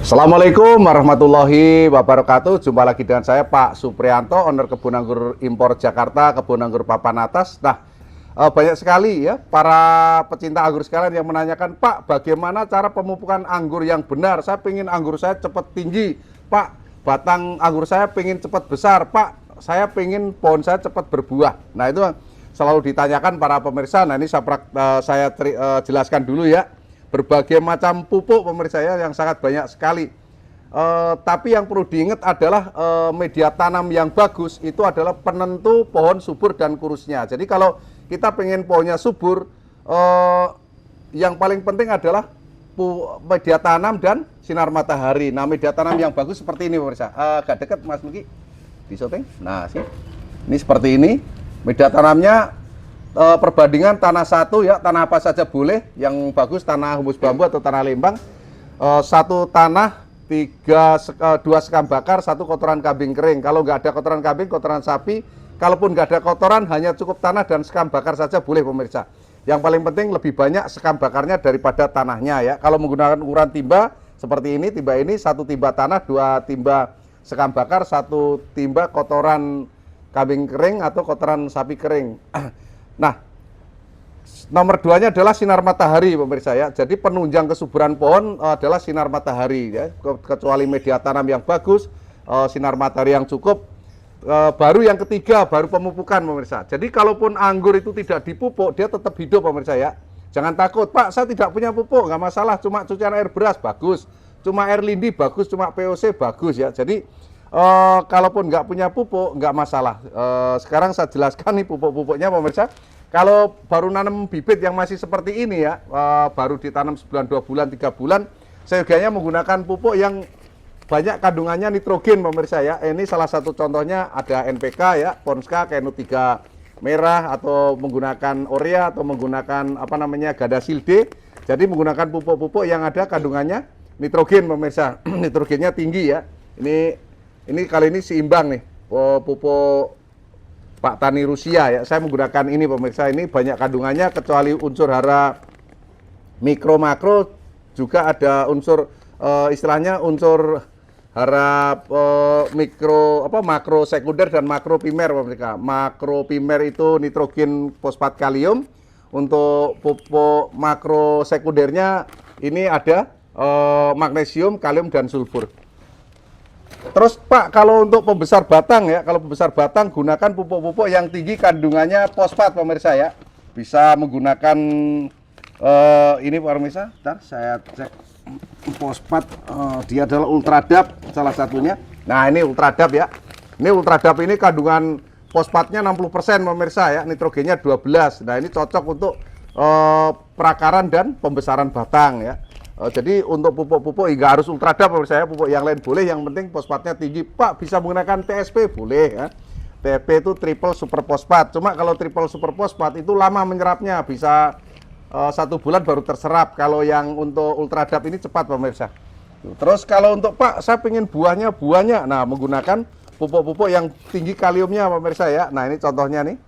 Assalamualaikum warahmatullahi wabarakatuh. Jumpa lagi dengan saya Pak Supriyanto, owner Kebun Anggur Impor Jakarta, Kebun Anggur Papan Atas. Nah, banyak sekali ya para pecinta anggur sekalian yang menanyakan, Pak, bagaimana cara pemupukan anggur yang benar? Saya pengen anggur saya cepat tinggi, Pak. Batang anggur saya pengen cepat besar, Pak. Saya pengen pohon saya cepat berbuah. Nah, itu selalu ditanyakan para pemirsa. Nah, ini saya jelaskan dulu ya. Berbagai macam pupuk pemirsa ya yang sangat banyak sekali. Tapi yang perlu diingat adalah media tanam yang bagus itu adalah penentu pohon subur dan kurusnya. Jadi kalau kita pengen pohonnya subur, yang paling penting adalah media tanam dan sinar matahari. Nah, media tanam yang bagus seperti ini pemirsa. Agak dekat Mas Muki, di syuting. Nah, ini seperti ini. Media tanamnya perbandingan tanah satu ya, tanah apa saja boleh, yang bagus tanah humus bambu atau tanah lembang. Satu tanah 2 sekam bakar, 1 kotoran kambing kering. Kalau nggak ada kotoran kambing, kotoran sapi, kalaupun nggak ada kotoran, hanya cukup tanah dan sekam bakar saja boleh pemirsa. Yang paling penting lebih banyak sekam bakarnya daripada tanahnya ya. Kalau menggunakan ukuran timba seperti ini, timba ini 1 timba tanah, 2 timba sekam bakar, 1 timba kotoran kambing kering atau kotoran sapi kering. Nah, nomor 2-nya adalah sinar matahari pemirsa ya. Jadi penunjang kesuburan pohon adalah sinar matahari ya. Kecuali media tanam yang bagus, sinar matahari yang cukup. Baru yang ketiga, baru pemupukan pemirsa. Jadi kalaupun anggur itu tidak dipupuk, dia tetap hidup pemirsa ya. Jangan takut, Pak, saya tidak punya pupuk, nggak masalah, cuma cucian air beras bagus, cuma air lindi bagus, cuma POC bagus ya. Jadi kalaupun nggak punya pupuk, nggak masalah. Sekarang saya jelaskan nih pupuk-pupuknya pemirsa. Kalau baru nanam bibit yang masih seperti ini ya, baru ditanam sebulan, 2 bulan, 3 bulan, seyogianya menggunakan pupuk yang banyak kandungannya nitrogen pemirsa ya. Ini salah satu contohnya ada NPK ya, Ponska, KNU 3 merah, atau menggunakan urea, atau menggunakan apa namanya Gadasil D. Jadi menggunakan pupuk-pupuk yang ada kandungannya nitrogen pemirsa. Nitrogennya tinggi ya. Ini kali ini seimbang nih, pupuk Pak Tani Rusia ya. Saya menggunakan ini pemirsa, ini banyak kandungannya, kecuali unsur hara mikro makro, juga ada unsur istilahnya unsur hara makro sekunder dan makro primer pemirsa. Makro primer itu nitrogen, fosfat, kalium. Untuk pupuk makro sekundernya ini ada magnesium, kalium, dan sulfur. Terus Pak, kalau untuk pembesar batang ya, kalau pembesar batang gunakan pupuk-pupuk yang tinggi kandungannya fosfat pemirsa ya. Bisa menggunakan ini pemirsa, bentar saya cek fosfat, dia adalah Ultradap salah satunya. Nah, ini Ultradap ya. Ini Ultradap ini kandungan fosfatnya 60% pemirsa ya, nitrogennya 12. Nah, ini cocok untuk perakaran dan pembesaran batang ya. Jadi untuk pupuk-pupuk nggak harus Ultradap pemirsa ya, pupuk yang lain boleh, yang penting fosfatnya tinggi. Pak, bisa menggunakan TSP boleh ya. TSP itu triple super fosfat. Cuma kalau triple super fosfat itu lama menyerapnya, bisa 1 bulan baru terserap. Kalau yang untuk Ultradap ini cepat pemirsa. Terus kalau untuk Pak, saya pengen buahnya banyak, nah menggunakan pupuk-pupuk yang tinggi kaliumnya pemirsa ya. Nah, ini contohnya nih,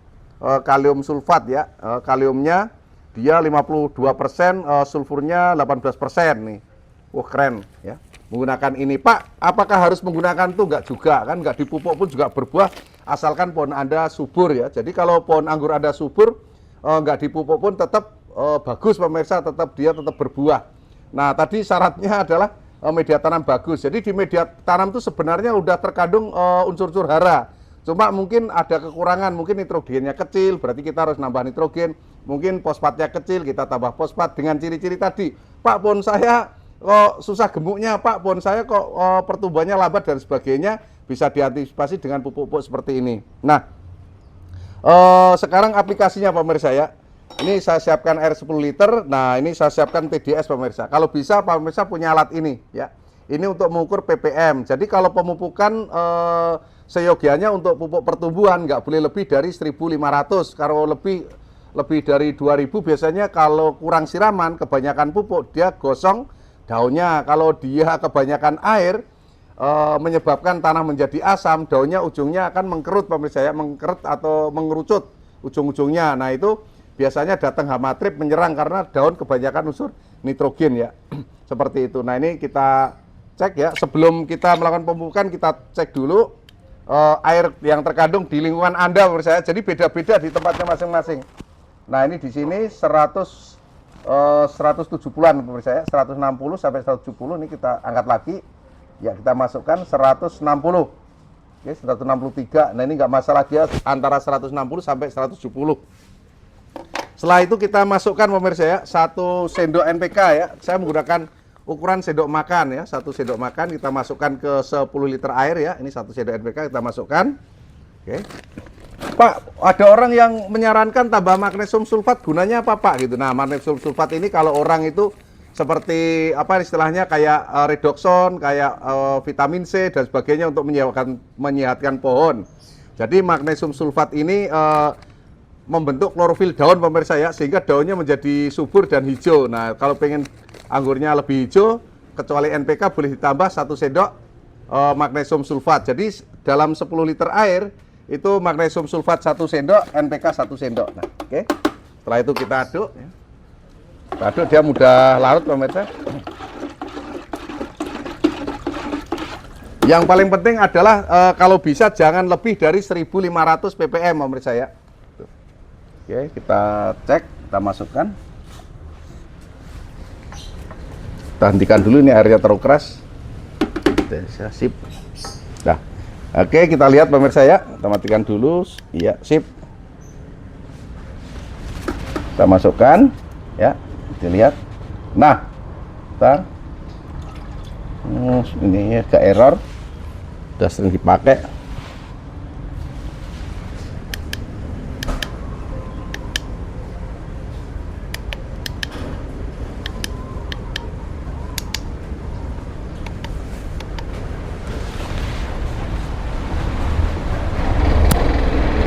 kalium sulfat ya. Kaliumnya dia 52%, sulfurnya 18% nih. Wah, keren ya. Menggunakan ini, Pak, apakah harus menggunakan itu? Enggak juga kan, enggak dipupuk pun juga berbuah asalkan pohon Anda subur ya. Jadi kalau pohon anggur Anda subur, enggak dipupuk pun tetap bagus pemirsa, dia tetap berbuah. Nah, tadi syaratnya adalah media tanam bagus. Jadi di media tanam itu sebenarnya udah terkandung unsur-unsur hara. Cuma mungkin ada kekurangan, mungkin nitrogennya kecil, berarti kita harus nambah nitrogen. Mungkin fosfatnya kecil, kita tambah fosfat dengan ciri-ciri tadi. Pak, pohon saya kok susah gemuknya, Pak, pohon saya kok pertumbuhannya lambat dan sebagainya, bisa diantisipasi dengan pupuk-pupuk seperti ini. Nah, sekarang aplikasinya pemirsa ya. Ini saya siapkan air 10 liter, nah ini saya siapkan TDS pemirsa. Kalau bisa pemirsa punya alat ini ya. Ini untuk mengukur ppm. Jadi kalau pemupukan seyogianya untuk pupuk pertumbuhan nggak boleh lebih dari 1.500. Kalau lebih dari 2.000 biasanya kalau kurang siraman, kebanyakan pupuk, dia gosong daunnya. Kalau dia kebanyakan air, menyebabkan tanah menjadi asam, daunnya ujungnya akan mengkerut pemirsa ya, mengkerut atau mengerucut ujung-ujungnya. Nah, itu biasanya datang hama trip menyerang karena daun kebanyakan unsur nitrogen ya. Seperti itu. Nah, ini kita cek ya, sebelum kita melakukan pemupukan kita cek dulu air yang terkandung di lingkungan Anda pemirsa. Jadi beda-beda di tempatnya masing-masing. Nah, ini di sini 170-an pemirsa ya, 160 sampai 170 ini kita angkat lagi. Ya, kita masukkan 160. Oke, 163. Nah, ini nggak masalah, dia antara 160 sampai 170. Setelah itu kita masukkan pemirsa ya, 1 sendok NPK ya. Saya menggunakan ukuran sendok makan ya, 1 sendok makan kita masukkan ke 10 liter air ya. Ini 1 sendok NPK kita masukkan. Oke. Pak, ada orang yang menyarankan tambah magnesium sulfat, gunanya apa Pak gitu. Nah, magnesium sulfat ini kalau orang itu seperti apa istilahnya kayak redoxon, kayak vitamin C dan sebagainya untuk menyehatkan pohon. Jadi magnesium sulfat ini membentuk klorofil daun pemirsa ya, sehingga daunnya menjadi subur dan hijau. Nah, kalau pengen anggurnya lebih hijau, kecuali NPK boleh ditambah 1 sendok magnesium sulfat. Jadi dalam 10 liter air itu magnesium sulfat 1 sendok, NPK 1 sendok. Nah, oke. Setelah itu kita aduk ya. Aduk, dia mudah larut pemirsa. Yang paling penting adalah kalau bisa jangan lebih dari 1500 ppm pemirsa ya. Oke, kita cek, kita masukkan. Kita hentikan dulu, ini airnya terlalu keras. Sip. Nah, oke, kita lihat pemirsa ya. Kita matikan dulu. Iya, sip. Kita masukkan ya. Dilihat. Nah, kita ini agak error. Sudah sering dipakai.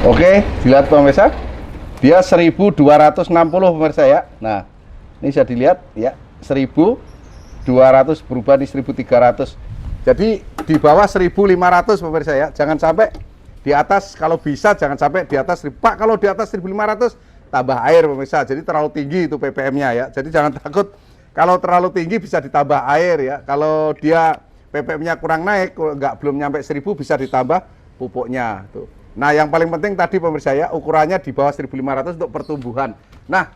Oke, dilihat pemirsa. Dia 1260 pemirsa ya. Nah, ini bisa dilihat ya, 1200 berubah di 1300. Jadi di bawah 1500 pemirsa ya. Jangan sampai di atas, kalau bisa jangan sampai di atas. Pak, kalau di atas 1500 tambah air pemirsa. Jadi terlalu tinggi itu ppm-nya ya. Jadi jangan takut kalau terlalu tinggi bisa ditambah air ya. Kalau dia ppm-nya kurang naik, belum nyampe 1000 bisa ditambah pupuknya tuh. Nah, yang paling penting tadi pemirsa ya, ukurannya di bawah 1500 untuk pertumbuhan. Nah,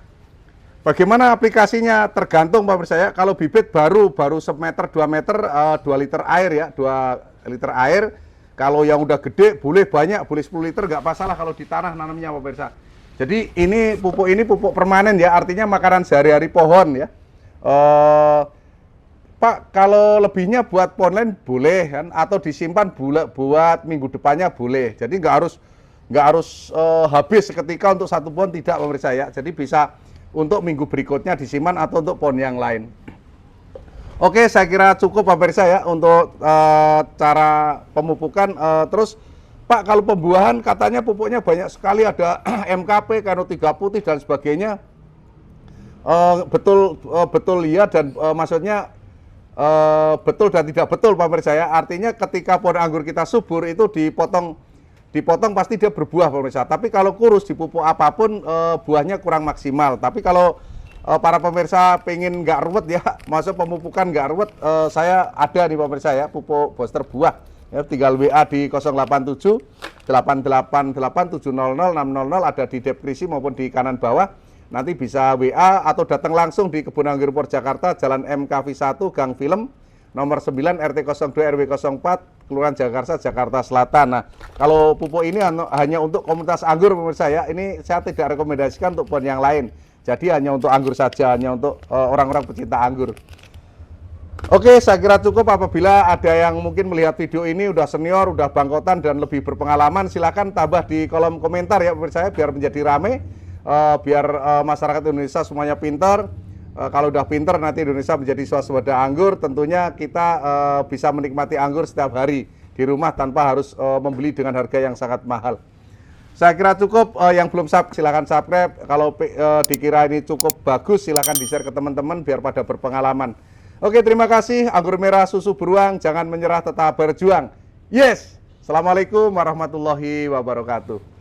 bagaimana aplikasinya? Tergantung pemirsa ya. Kalau bibit baru semeter 2 meter 2 liter air ya, 2 liter air. Kalau yang udah gede boleh banyak, boleh 10 liter, nggak masalah kalau di tanah nanamnya pemirsa. Jadi ini pupuk permanen ya, artinya makanan sehari-hari pohon ya. Pak, kalau lebihnya buat pohon lain boleh kan, atau disimpan buat minggu depannya boleh. Jadi nggak harus habis seketika untuk satu pohon, tidak pemirsa ya. Jadi bisa untuk minggu berikutnya disimpan atau untuk pohon yang lain. Oke, saya kira cukup pemirsa ya untuk cara pemupukan. Terus Pak, kalau pembuahan katanya pupuknya banyak sekali, ada MKP, Kano 3 putih dan sebagainya. Betul ya, dan maksudnya betul dan tidak betul pemirsa ya. Artinya ketika pohon anggur kita subur itu dipotong pasti dia berbuah pemirsa. Tapi kalau kurus dipupuk apapun buahnya kurang maksimal. Tapi kalau para pemirsa pengen nggak ruwet ya, maksud pemupukan nggak ruwet, saya ada nih pemirsa ya, pupuk booster buah. Ya, tinggal WA di 087 888 700 600, ada di deskripsi maupun di kanan bawah. Nanti bisa WA atau datang langsung di Kebun Anggur Impor Jakarta, Jalan MKV 1, Gang Film, nomor 9, RT 02 RW 04, Kelurahan Jakarta, Jakarta Selatan. Nah, kalau pupuk ini hanya untuk komunitas anggur pemirsa ya. Ini saya tidak rekomendasikan untuk pohon yang lain. Jadi hanya untuk anggur saja, hanya untuk orang-orang pecinta anggur. Oke, saya kira cukup. Apabila ada yang mungkin melihat video ini udah senior, udah bangkotan dan lebih berpengalaman, silakan tambah di kolom komentar ya pemirsa ya, biar menjadi rame. Biar masyarakat Indonesia semuanya pintar. Kalau udah pintar nanti Indonesia menjadi swasembada anggur. Tentunya kita bisa menikmati anggur setiap hari di rumah tanpa harus membeli dengan harga yang sangat mahal. Saya kira cukup. Yang belum silakan subscribe. Kalau dikira ini cukup bagus, silakan di-share ke teman-teman biar pada berpengalaman. Oke, terima kasih. Anggur merah susu beruang, jangan menyerah, tetap berjuang. Yes. Assalamualaikum warahmatullahi wabarakatuh.